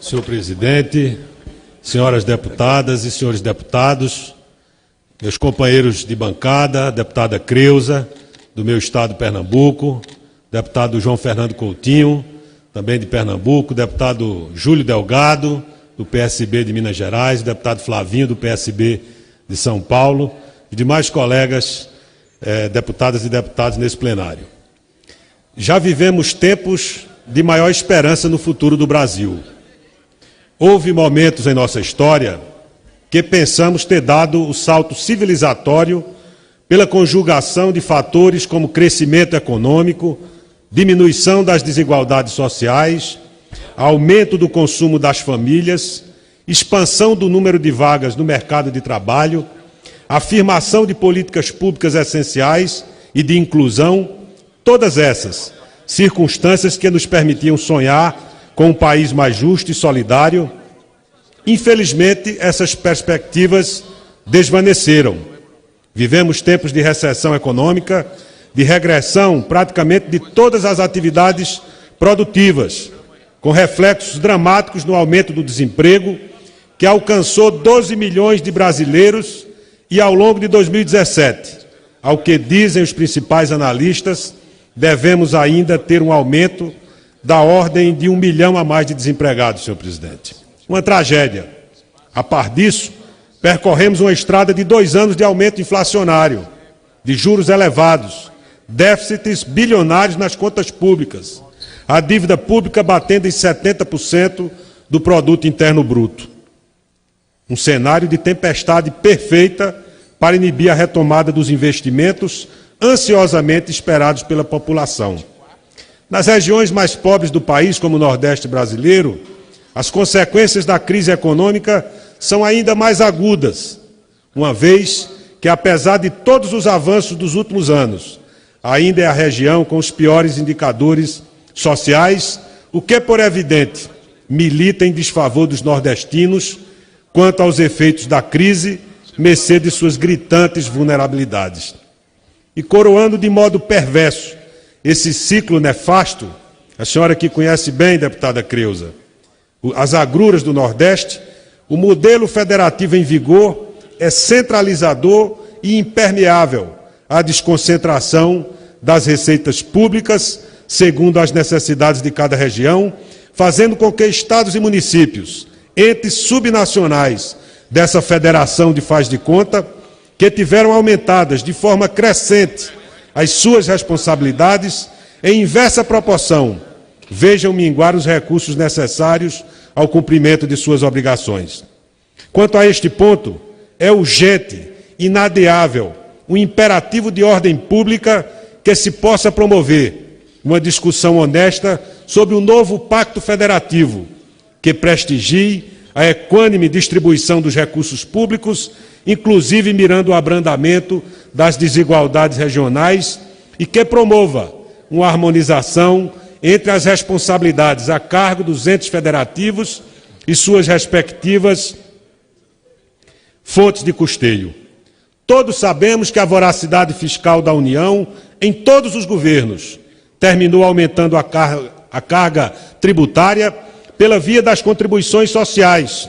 Senhor presidente, senhoras deputadas e senhores deputados, meus companheiros de bancada, deputada Creuza, do meu estado, Pernambuco, deputado João Fernando Coutinho, também de Pernambuco, deputado Júlio Delgado, do PSB de Minas Gerais, deputado Flavinho, do PSB de São Paulo, e demais colegas, deputadas e deputados nesse plenário. Já vivemos tempos de maior esperança no futuro do Brasil. Houve momentos em nossa história que pensamos ter dado o salto civilizatório pela conjugação de fatores como crescimento econômico, diminuição das desigualdades sociais, aumento do consumo das famílias, expansão do número de vagas no mercado de trabalho, afirmação de políticas públicas essenciais e de inclusão, todas essas circunstâncias que nos permitiam sonhar com um país mais justo e solidário. Infelizmente, essas perspectivas desvaneceram. Vivemos tempos de recessão econômica, de regressão praticamente de todas as atividades produtivas, com reflexos dramáticos no aumento do desemprego, que alcançou 12 milhões de brasileiros e ao longo de 2017, ao que dizem os principais analistas, devemos ainda ter um aumento da ordem de 1 milhão a mais de desempregados, senhor presidente. Uma tragédia. A par disso, percorremos uma estrada de 2 anos de aumento inflacionário, de juros elevados, déficits bilionários nas contas públicas, a dívida pública batendo em 70% do produto interno bruto. Um cenário de tempestade perfeita para inibir a retomada dos investimentos ansiosamente esperados pela população. Nas regiões mais pobres do país, como o Nordeste brasileiro, as consequências da crise econômica são ainda mais agudas, uma vez que, apesar de todos os avanços dos últimos anos, ainda é a região com os piores indicadores sociais, o que, por evidente, milita em desfavor dos nordestinos quanto aos efeitos da crise, mercê de suas gritantes vulnerabilidades. E coroando de modo perverso esse ciclo nefasto, a senhora que conhece bem, deputada Creuza, as agruras do Nordeste, o modelo federativo em vigor é centralizador e impermeável à desconcentração das receitas públicas, segundo as necessidades de cada região, fazendo com que estados e municípios, entes subnacionais dessa federação de faz de conta, que tiveram aumentadas de forma crescente as suas responsabilidades, em inversa proporção, vejam minguar os recursos necessários ao cumprimento de suas obrigações. Quanto a este ponto, é urgente, inadiável, um imperativo de ordem pública que se possa promover uma discussão honesta sobre o novo pacto federativo, que prestigie a equânime distribuição dos recursos públicos, inclusive mirando o abrandamento das desigualdades regionais, e que promova uma harmonização entre as responsabilidades a cargo dos entes federativos e suas respectivas fontes de custeio. Todos sabemos que a voracidade fiscal da União, em todos os governos, terminou aumentando a carga tributária pela via das contribuições sociais,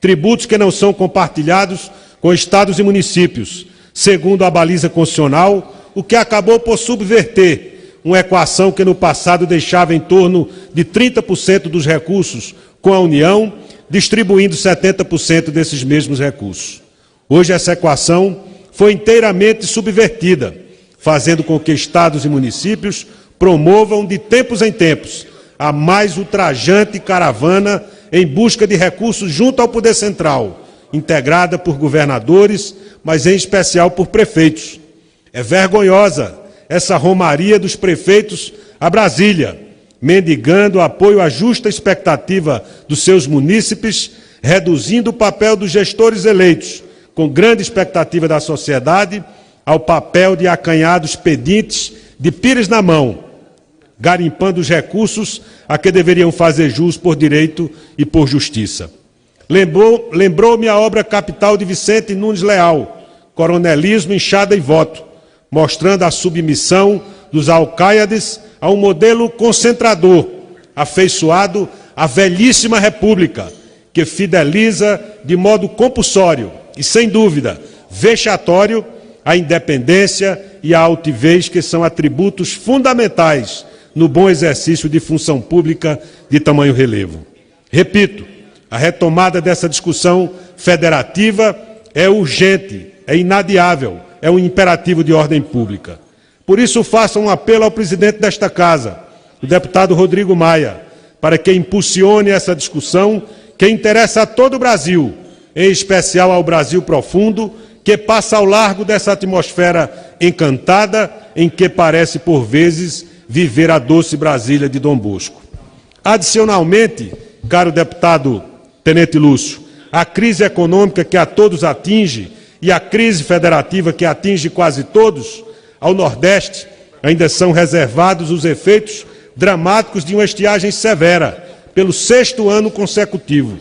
tributos que não são compartilhados com estados e municípios, segundo a baliza constitucional, o que acabou por subverter uma equação que no passado deixava em torno de 30% dos recursos com a União, distribuindo 70% desses mesmos recursos. Hoje essa equação foi inteiramente subvertida, fazendo com que estados e municípios promovam de tempos em tempos a mais ultrajante caravana em busca de recursos junto ao poder central, integrada por governadores, mas em especial por prefeitos. É vergonhosa essa romaria dos prefeitos a Brasília, mendigando apoio à justa expectativa dos seus munícipes, reduzindo o papel dos gestores eleitos, com grande expectativa da sociedade, ao papel de acanhados pedintes de pires na mão, garimpando os recursos a que deveriam fazer jus por direito e por justiça. Lembrou-me a obra capital de Vicente Nunes Leal, Coronelismo, Enxada e Voto, mostrando a submissão dos alcaiades a um modelo concentrador, afeiçoado à velhíssima República, que fideliza de modo compulsório e, sem dúvida, vexatório, a independência e a altivez, que são atributos fundamentais no bom exercício de função pública de tamanho relevo. Repito, a retomada dessa discussão federativa é urgente, é inadiável, é um imperativo de ordem pública. Por isso, faço um apelo ao presidente desta Casa, o deputado Rodrigo Maia, para que impulsione essa discussão que interessa a todo o Brasil, em especial ao Brasil profundo, que passa ao largo dessa atmosfera encantada em que parece, por vezes, viver a doce Brasília de Dom Bosco. Adicionalmente, caro deputado Tenente Lúcio, a crise econômica que a todos atinge e a crise federativa que atinge quase todos, ao Nordeste ainda são reservados os efeitos dramáticos de uma estiagem severa, pelo 6º ano consecutivo.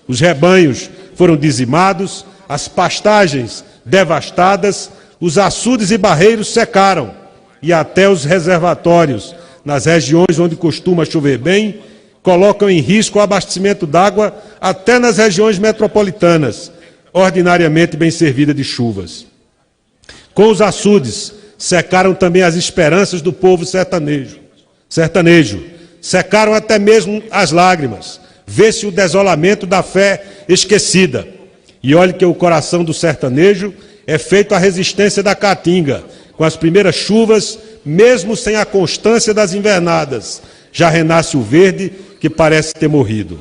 Os rebanhos foram dizimados, as pastagens devastadas, os açudes e barreiros secaram, e até os reservatórios, nas regiões onde costuma chover bem, colocam em risco o abastecimento d'água até nas regiões metropolitanas, ordinariamente bem servidas de chuvas. Com os açudes, secaram também as esperanças do povo sertanejo. Secaram até mesmo as lágrimas. Vê-se o desolamento da fé esquecida. E olhe que o coração do sertanejo é feito à resistência da caatinga. Com as primeiras chuvas, mesmo sem a constância das invernadas, já renasce o verde que parece ter morrido.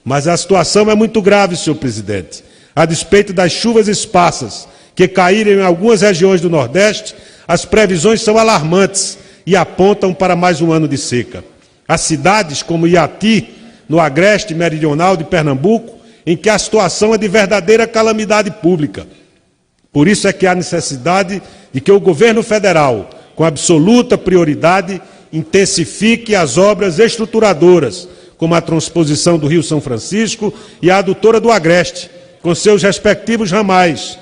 Mas a situação é muito grave, senhor presidente. A despeito das chuvas esparsas que caíram em algumas regiões do Nordeste, as previsões são alarmantes e apontam para mais um ano de seca. Há cidades como Iati, no agreste meridional de Pernambuco, em que a situação é de verdadeira calamidade pública. Por isso é que há necessidade de que o governo federal, com absoluta prioridade, intensifique as obras estruturadoras, como a transposição do Rio São Francisco e a adutora do Agreste, com seus respectivos ramais,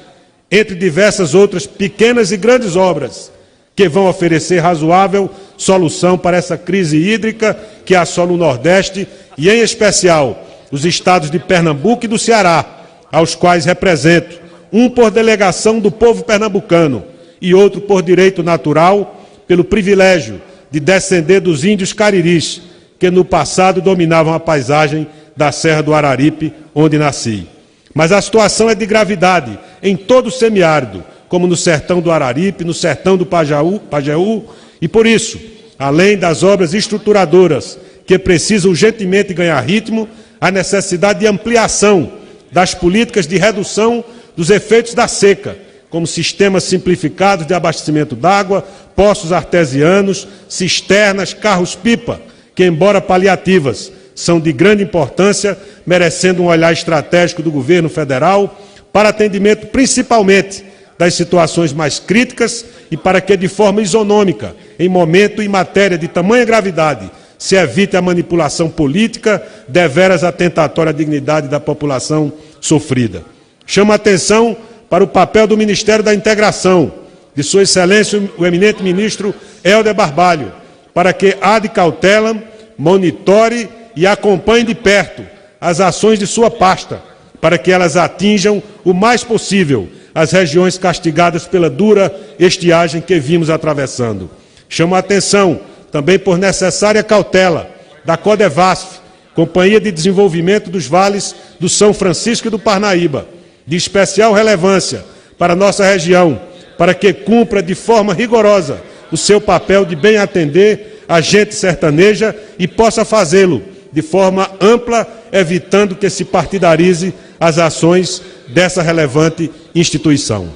entre diversas outras pequenas e grandes obras, que vão oferecer razoável solução para essa crise hídrica que assola o Nordeste e, em especial, os estados de Pernambuco e do Ceará, aos quais represento, um por delegação do povo pernambucano e outro por direito natural, pelo privilégio de descender dos índios cariris, que no passado dominavam a paisagem da Serra do Araripe, onde nasci. Mas a situação é de gravidade em todo o semiárido, como no sertão do Araripe, no sertão do Pajeú, e por isso, além das obras estruturadoras que precisam urgentemente ganhar ritmo, a necessidade de ampliação das políticas de redução dos efeitos da seca, como sistemas simplificados de abastecimento d'água, poços artesianos, cisternas, carros-pipa, que, embora paliativas, são de grande importância, merecendo um olhar estratégico do governo federal para atendimento principalmente das situações mais críticas e para que, de forma isonômica, em momento e matéria de tamanha gravidade, se evite a manipulação política deveras atentatória à dignidade da população sofrida. Chamo a atenção para o papel do Ministério da Integração, de Sua Excelência o eminente ministro Helder Barbalho, para que ad cautelam monitore e acompanhe de perto as ações de sua pasta, para que elas atinjam o mais possível as regiões castigadas pela dura estiagem que vimos atravessando. Chamo a atenção também por necessária cautela da Codevasf, Companhia de Desenvolvimento dos Vales do São Francisco e do Parnaíba, de especial relevância para a nossa região, para que cumpra de forma rigorosa o seu papel de bem atender a gente sertaneja e possa fazê-lo de forma ampla, evitando que se partidarize as ações dessa relevante instituição.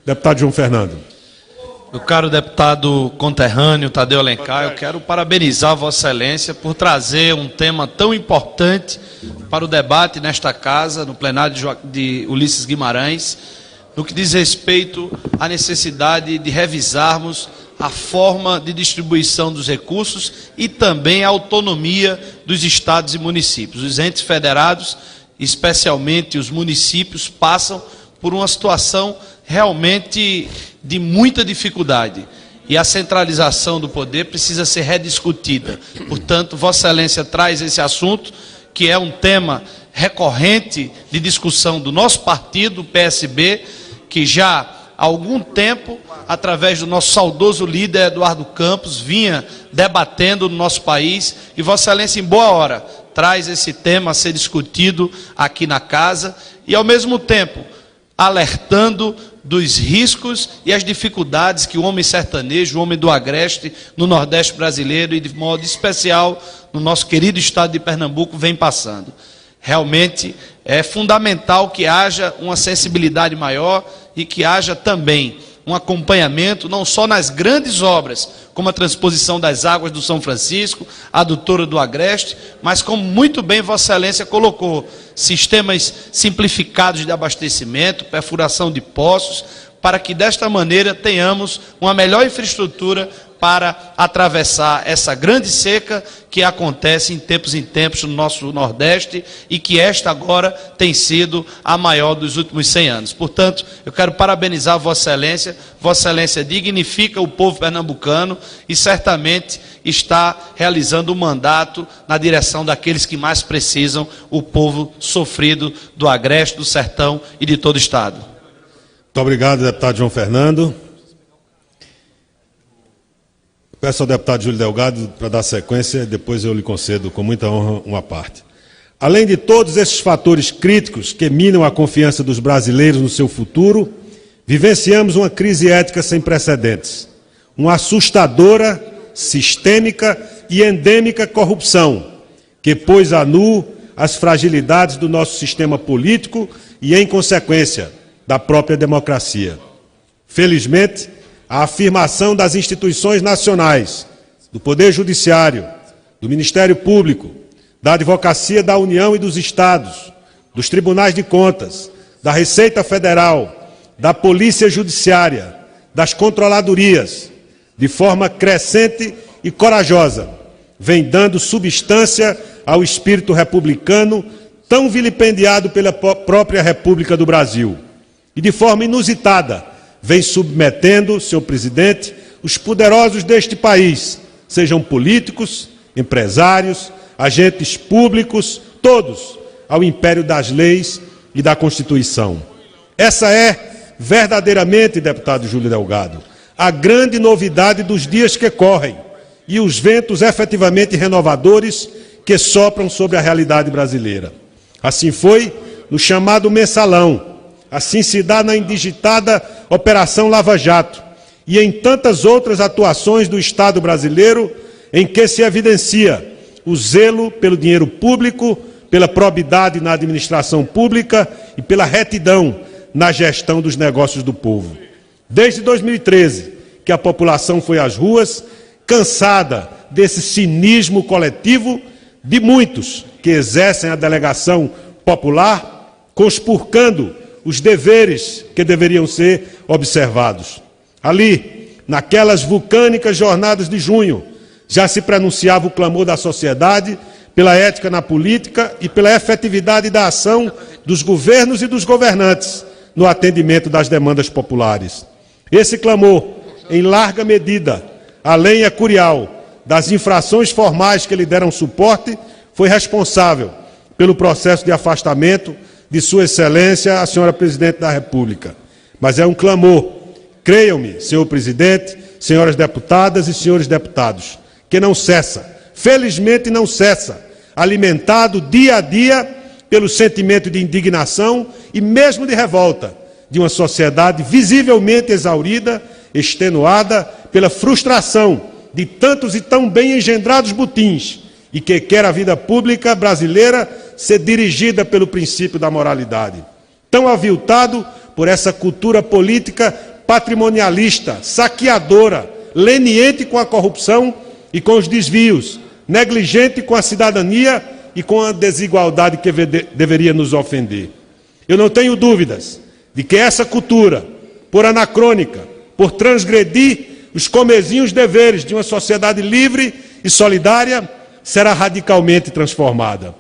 Deputado João Fernando. Meu caro deputado conterrâneo Tadeu Alencar, eu quero parabenizar Vossa Excelência por trazer um tema tão importante para o debate nesta casa, no plenário de Ulisses Guimarães, no que diz respeito à necessidade de revisarmos a forma de distribuição dos recursos e também a autonomia dos estados e municípios. Os entes federados, especialmente os municípios, passam por uma situação realmente de muita dificuldade. e a centralização do poder precisa ser rediscutida. Portanto, Vossa Excelência traz esse assunto, que é um tema recorrente de discussão do nosso partido, o PSB, que já há algum tempo, através do nosso saudoso líder Eduardo Campos, vinha debatendo no nosso país, e Vossa Excelência, em boa hora, traz esse tema a ser discutido aqui na casa, e ao mesmo tempo alertando dos riscos e as dificuldades que o homem sertanejo, o homem do agreste, no Nordeste brasileiro e de modo especial no nosso querido estado de Pernambuco vem passando. Realmente é fundamental que haja uma sensibilidade maior e que haja também um acompanhamento, não só nas grandes obras, como a transposição das águas do São Francisco, a adutora do Agreste, mas como muito bem Vossa Excelência colocou, sistemas simplificados de abastecimento, perfuração de poços, para que desta maneira tenhamos uma melhor infraestrutura para atravessar essa grande seca que acontece em tempos no nosso Nordeste e que esta agora tem sido a maior dos últimos 100 anos. Portanto, eu quero parabenizar Vossa Excelência dignifica o povo pernambucano e certamente está realizando um mandato na direção daqueles que mais precisam, o povo sofrido do Agreste, do Sertão e de todo o Estado. Muito obrigado, deputado João Fernando. Peço ao deputado Júlio Delgado para dar sequência, depois eu lhe concedo com muita honra uma parte. Além de todos esses fatores críticos que minam a confiança dos brasileiros no seu futuro, vivenciamos uma crise ética sem precedentes, uma assustadora, sistêmica e endêmica corrupção, que pôs a nu as fragilidades do nosso sistema político e, em consequência, da própria democracia. Felizmente, a afirmação das instituições nacionais, do Poder Judiciário, do Ministério Público, da Advocacia da União e dos Estados, dos Tribunais de Contas, da Receita Federal, da Polícia Judiciária, das controladorias, de forma crescente e corajosa, vem dando substância ao espírito republicano tão vilipendiado pela própria República do Brasil. E de forma inusitada, vem submetendo, senhor presidente, os poderosos deste país, sejam políticos, empresários, agentes públicos, todos, ao império das leis e da Constituição. Essa é, verdadeiramente, deputado Júlio Delgado, a grande novidade dos dias que correm e os ventos efetivamente renovadores que sopram sobre a realidade brasileira. Assim foi no chamado Mensalão, assim se dá na indigitada Operação Lava Jato e em tantas outras atuações do Estado brasileiro em que se evidencia o zelo pelo dinheiro público, pela probidade na administração pública e pela retidão na gestão dos negócios do povo. Desde 2013, que a população foi às ruas, cansada desse cinismo coletivo de muitos que exercem a delegação popular, conspurcando os deveres que deveriam ser observados. Ali, naquelas vulcânicas jornadas de junho, já se pronunciava o clamor da sociedade pela ética na política e pela efetividade da ação dos governos e dos governantes no atendimento das demandas populares. Esse clamor, em larga medida, a lenha curial das infrações formais que lhe deram suporte, foi responsável pelo processo de afastamento de Sua Excelência, a senhora Presidente da República. Mas é um clamor, creiam-me, senhor Presidente, senhoras deputadas e senhores deputados, que não cessa, felizmente não cessa, alimentado dia a dia pelo sentimento de indignação e mesmo de revolta de uma sociedade visivelmente exaurida, extenuada pela frustração de tantos e tão bem engendrados botins e que quer a vida pública brasileira ser dirigida pelo princípio da moralidade. Tão aviltado por essa cultura política patrimonialista, saqueadora, leniente com a corrupção e com os desvios, negligente com a cidadania e com a desigualdade que deveria nos ofender. Eu não tenho dúvidas de que essa cultura, por anacrônica, por transgredir os comezinhos deveres de uma sociedade livre e solidária, será radicalmente transformada.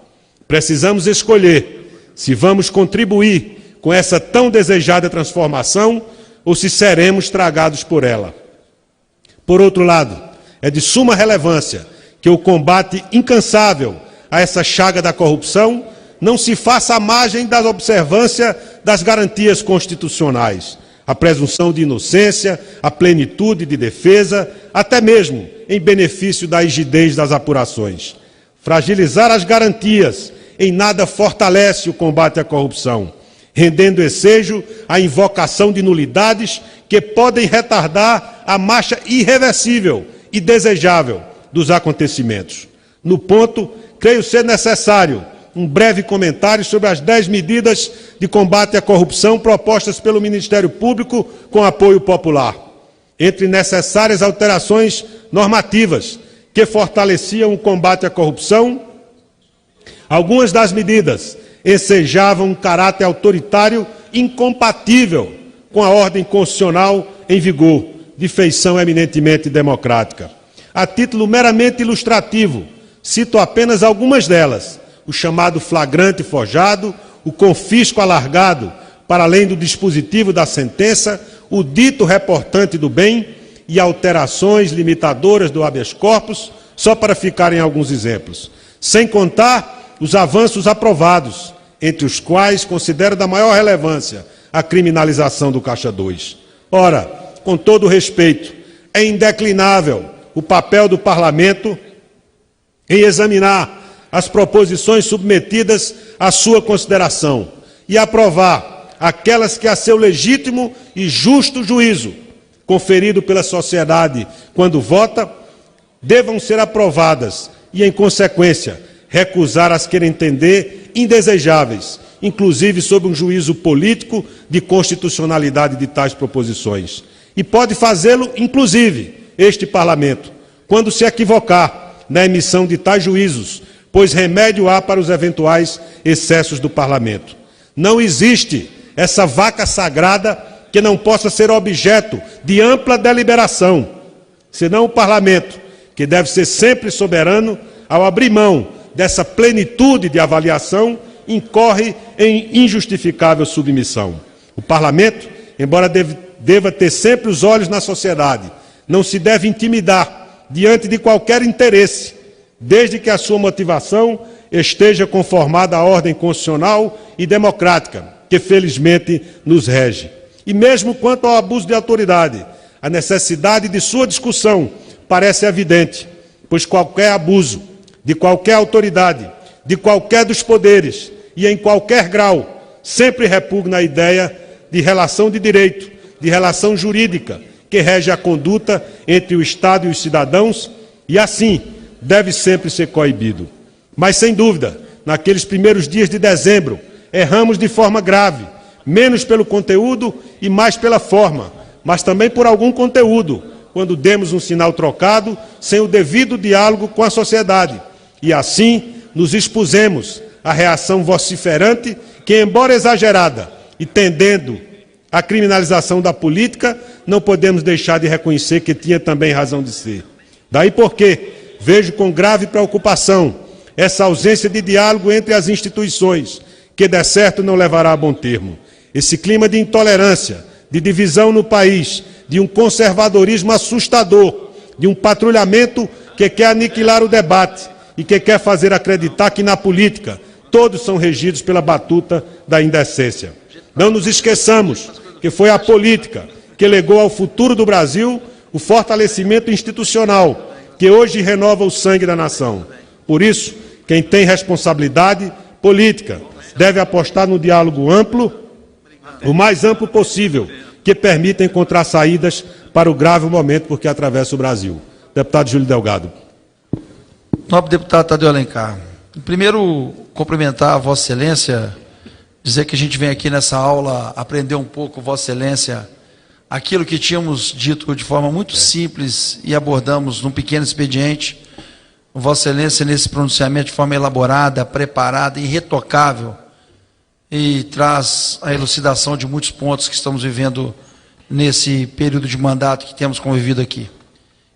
Precisamos escolher se vamos contribuir com essa tão desejada transformação ou se seremos tragados por ela. Por outro lado, é de suma relevância que o combate incansável a essa chaga da corrupção não se faça à margem da observância das garantias constitucionais, a presunção de inocência, a plenitude de defesa, até mesmo em benefício da rigidez das apurações. Fragilizar as garantias em nada fortalece o combate à corrupção, rendendo ensejo à invocação de nulidades que podem retardar a marcha irreversível e desejável dos acontecimentos. No ponto, creio ser necessário um breve comentário sobre as 10 medidas de combate à corrupção propostas pelo Ministério Público com apoio popular. Entre necessárias alterações normativas que fortaleciam o combate à corrupção, algumas das medidas ensejavam um caráter autoritário incompatível com a ordem constitucional em vigor, de feição eminentemente democrática. A título meramente ilustrativo, cito apenas algumas delas: o chamado flagrante forjado, o confisco alargado para além do dispositivo da sentença, o dito reportante do bem e alterações limitadoras do habeas corpus, só para ficarem alguns exemplos. Sem contar os avanços aprovados, entre os quais considero da maior relevância a criminalização do Caixa 2. Ora, com todo respeito, é indeclinável o papel do Parlamento em examinar as proposições submetidas à sua consideração e aprovar aquelas que, a seu legítimo e justo juízo, conferido pela sociedade quando vota, devam ser aprovadas e, em consequência, recusar as que entender indesejáveis, inclusive sob um juízo político de constitucionalidade de tais proposições. E pode fazê-lo, inclusive, este Parlamento, quando se equivocar na emissão de tais juízos, pois remédio há para os eventuais excessos do Parlamento. Não existe essa vaca sagrada que não possa ser objeto de ampla deliberação, senão o Parlamento, que deve ser sempre soberano, ao abrir mão dessa plenitude de avaliação, incorre em injustificável submissão. O Parlamento, embora deva ter sempre os olhos na sociedade, não se deve intimidar diante de qualquer interesse, desde que a sua motivação esteja conformada à ordem constitucional e democrática, que felizmente nos rege. E mesmo quanto ao abuso de autoridade, a necessidade de sua discussão parece evidente, pois qualquer abuso de qualquer autoridade, de qualquer dos poderes e em qualquer grau, sempre repugna a ideia de relação de direito, de relação jurídica, que rege a conduta entre o Estado e os cidadãos, e assim deve sempre ser coibido. Mas, sem dúvida, naqueles primeiros dias de dezembro, erramos de forma grave, menos pelo conteúdo e mais pela forma, mas também por algum conteúdo, quando demos um sinal trocado sem o devido diálogo com a sociedade. E assim nos expusemos à reação vociferante que, embora exagerada e tendendo à criminalização da política, não podemos deixar de reconhecer que tinha também razão de ser. Daí porque vejo com grave preocupação essa ausência de diálogo entre as instituições, que de certo não levará a bom termo. Esse clima de intolerância, de divisão no país, de um conservadorismo assustador, de um patrulhamento que quer aniquilar o debate e que quer fazer acreditar que na política todos são regidos pela batuta da indecência. Não nos esqueçamos que foi a política que legou ao futuro do Brasil o fortalecimento institucional, que hoje renova o sangue da nação. Por isso, quem tem responsabilidade política deve apostar no diálogo amplo, o mais amplo possível, que permita encontrar saídas para o grave momento porque atravessa o Brasil. Deputado Júlio Delgado. Nobre deputado Tadeu Alencar, primeiro cumprimentar a Vossa Excelência, dizer que a gente vem aqui nessa aula aprender um pouco, Vossa Excelência, aquilo que tínhamos dito de forma muito simples e abordamos num pequeno expediente. Vossa Excelência, nesse pronunciamento de forma elaborada, preparada e irretocável, e traz a elucidação de muitos pontos que estamos vivendo nesse período de mandato que temos convivido aqui.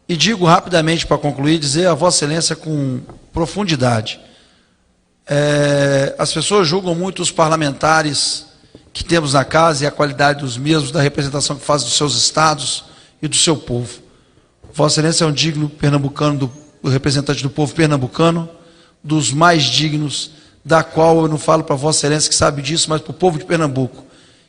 E digo rapidamente, para concluir, dizer a Vossa Excelência com profundidade. As pessoas julgam muito os parlamentares que temos na casa e a qualidade dos mesmos, da representação que fazem dos seus estados e do seu povo. Vossa Excelência é um digno pernambucano, do representante do povo pernambucano, dos mais dignos, da qual eu não falo para Vossa Excelência que sabe disso, mas para o povo de Pernambuco,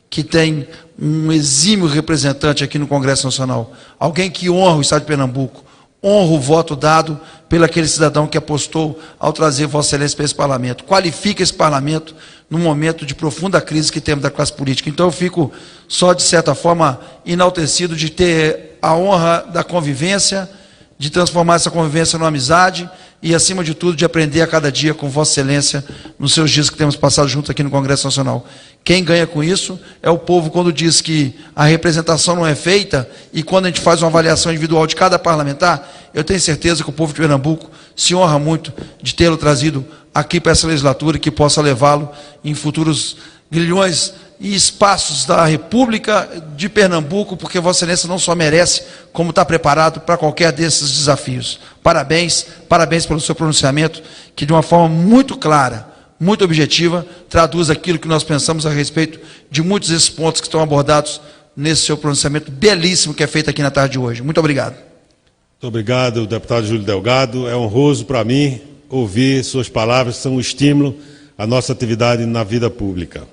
que tem um exímio representante aqui no Congresso Nacional, alguém que honra o Estado de Pernambuco, honra o voto dado pelo aquele cidadão que apostou ao trazer Vossa Excelência para esse parlamento, qualifica esse parlamento num momento de profunda crise que temos da classe política. Então eu fico só, de certa forma, enaltecido de ter a honra da convivência, de transformar essa convivência numa amizade e, acima de tudo, de aprender a cada dia com Vossa Excelência nos seus dias que temos passado juntos aqui no Congresso Nacional. Quem ganha com isso é o povo, quando diz que a representação não é feita, e quando a gente faz uma avaliação individual de cada parlamentar, eu tenho certeza que o povo de Pernambuco se honra muito de tê-lo trazido aqui para essa legislatura, que possa levá-lo em futuros grilhões e espaços da República de Pernambuco, porque Vossa Excelência não só merece, como está preparado para qualquer desses desafios. Parabéns, parabéns pelo seu pronunciamento, que de uma forma muito clara, muito objetiva, traduz aquilo que nós pensamos a respeito de muitos desses pontos que estão abordados nesse seu pronunciamento belíssimo que é feito aqui na tarde de hoje. Muito obrigado. Muito obrigado, deputado Júlio Delgado. É honroso para mim ouvir suas palavras, são um estímulo à nossa atividade na vida pública.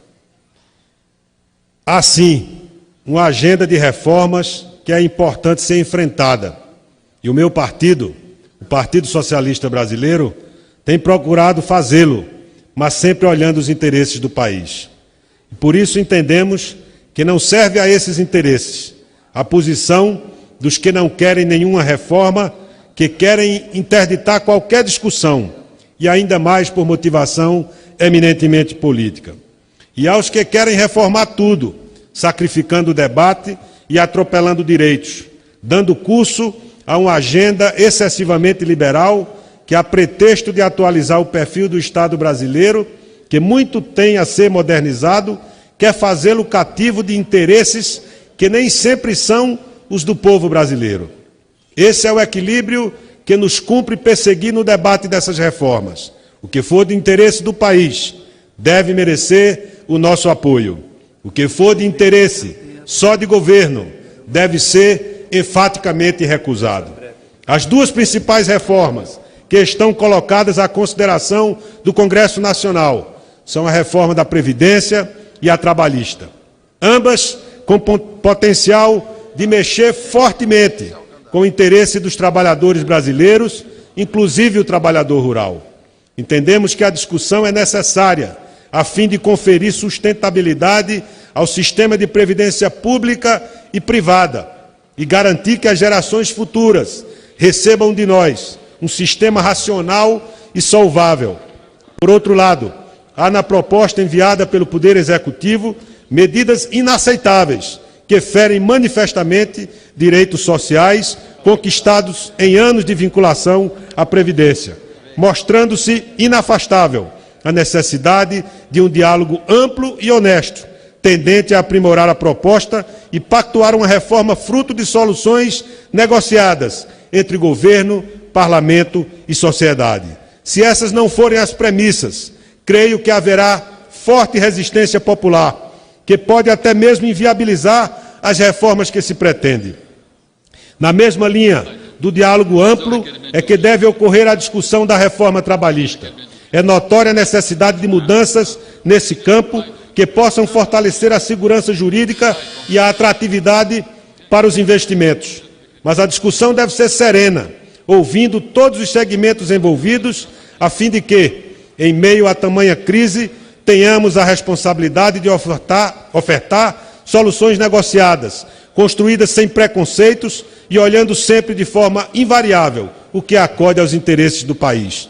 Há sim uma agenda de reformas que é importante ser enfrentada. E o meu partido, o Partido Socialista Brasileiro, tem procurado fazê-lo, mas sempre olhando os interesses do país. E por isso entendemos que não serve a esses interesses a posição dos que não querem nenhuma reforma, que querem interditar qualquer discussão, e ainda mais por motivação eminentemente política. E aos que querem reformar tudo, sacrificando o debate e atropelando direitos, dando curso a uma agenda excessivamente liberal que, a pretexto de atualizar o perfil do Estado brasileiro, que muito tem a ser modernizado, quer fazê-lo cativo de interesses que nem sempre são os do povo brasileiro. Esse é o equilíbrio que nos cumpre perseguir no debate dessas reformas. O que for de interesse do país deve merecer o nosso apoio. O que for de interesse só de governo deve ser enfaticamente recusado. As duas principais reformas que estão colocadas à consideração do Congresso Nacional são a reforma da Previdência e a trabalhista. Ambas com potencial de mexer fortemente com o interesse dos trabalhadores brasileiros, inclusive o trabalhador rural. Entendemos que a discussão é necessária a fim de conferir sustentabilidade ao sistema de previdência pública e privada e garantir que as gerações futuras recebam de nós um sistema racional e solvável. Por outro lado, há na proposta enviada pelo Poder Executivo medidas inaceitáveis que ferem manifestamente direitos sociais conquistados em anos de vinculação à Previdência, mostrando-se inafastável a necessidade de um diálogo amplo e honesto, tendente a aprimorar a proposta e pactuar uma reforma fruto de soluções negociadas entre governo, parlamento e sociedade. Se essas não forem as premissas, creio que haverá forte resistência popular, que pode até mesmo inviabilizar as reformas que se pretende. Na mesma linha do diálogo amplo é que deve ocorrer a discussão da reforma trabalhista. É notória a necessidade de mudanças nesse campo que possam fortalecer a segurança jurídica e a atratividade para os investimentos. Mas a discussão deve ser serena, ouvindo todos os segmentos envolvidos, a fim de que, em meio a tamanha crise, tenhamos a responsabilidade de ofertar soluções negociadas, construídas sem preconceitos e olhando sempre de forma invariável o que acode aos interesses do país.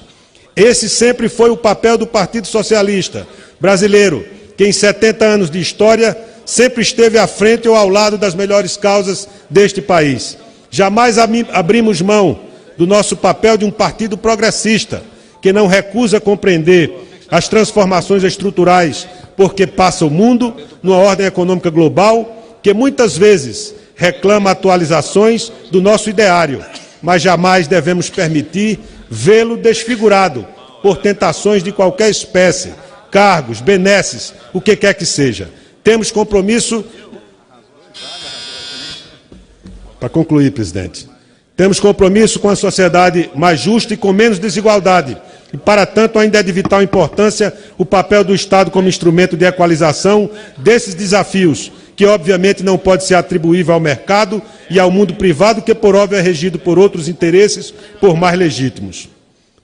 Esse sempre foi o papel do Partido Socialista Brasileiro, que em 70 anos de história sempre esteve à frente ou ao lado das melhores causas deste país. Jamais abrimos mão do nosso papel de um partido progressista, que não recusa compreender as transformações estruturais porque passa o mundo numa ordem econômica global que muitas vezes reclama atualizações do nosso ideário, mas jamais devemos permitir vê-lo desfigurado por tentações de qualquer espécie, cargos, benesses, o que quer que seja. Temos compromisso... Para concluir, presidente, Temos compromisso com a sociedade mais justa e com menos desigualdade. E, para tanto, ainda é de vital importância o papel do Estado como instrumento de equalização desses desafios, que obviamente não pode ser atribuível ao mercado e ao mundo privado, que por óbvio é regido por outros interesses, por mais legítimos.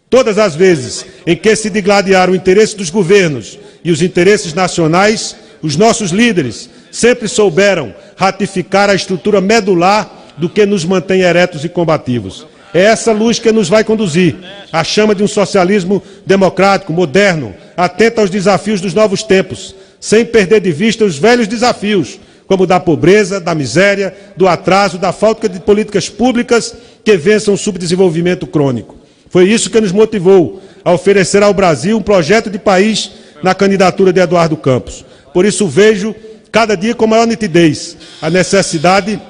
Todas as vezes em que se digladiaram o interesse dos governos e os interesses nacionais, os nossos líderes sempre souberam ratificar a estrutura medular do que nos mantém eretos e combativos. É essa luz que nos vai conduzir à chama de um socialismo democrático, moderno, atento aos desafios dos novos tempos, sem perder de vista os velhos desafios, como o da pobreza, da miséria, do atraso, da falta de políticas públicas que vençam o subdesenvolvimento crônico. Foi isso que nos motivou a oferecer ao Brasil um projeto de país na candidatura de Eduardo Campos. Por isso vejo, cada dia com maior nitidez, a necessidade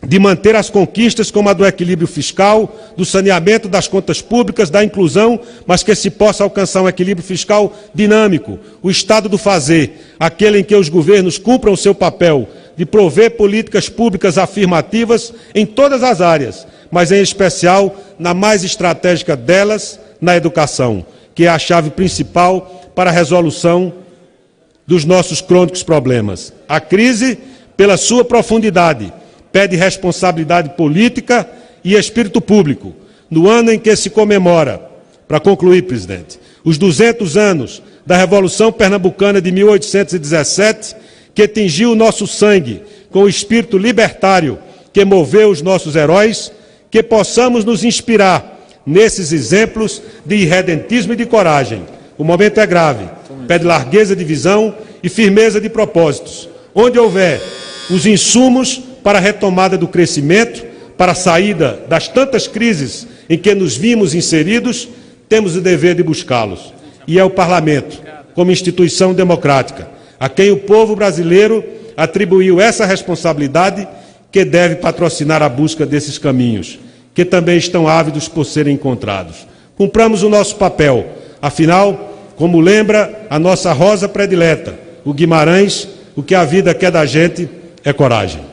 de manter as conquistas como a do equilíbrio fiscal, do saneamento das contas públicas, da inclusão, mas que se possa alcançar um equilíbrio fiscal dinâmico, o estado do fazer, aquele em que os governos cumpram o seu papel de prover políticas públicas afirmativas em todas as áreas, mas em especial na mais estratégica delas, na educação, que é a chave principal para a resolução dos nossos crônicos problemas. A crise, pela sua profundidade, pede responsabilidade política e espírito público. No ano em que se comemora, para concluir, presidente, os 200 anos da Revolução Pernambucana de 1817, que tingiu o nosso sangue com o espírito libertário que moveu os nossos heróis, que possamos nos inspirar nesses exemplos de irredentismo e de coragem. O momento é grave, pede largueza de visão e firmeza de propósitos. Onde houver os insumos para a retomada do crescimento, para a saída das tantas crises em que nos vimos inseridos, temos o dever de buscá-los. E é o Parlamento, como instituição democrática, a quem o povo brasileiro atribuiu essa responsabilidade, que deve patrocinar a busca desses caminhos, que também estão ávidos por serem encontrados. Cumpramos o nosso papel. Afinal, como lembra a nossa rosa predileta, o Guimarães, o que a vida quer da gente é coragem.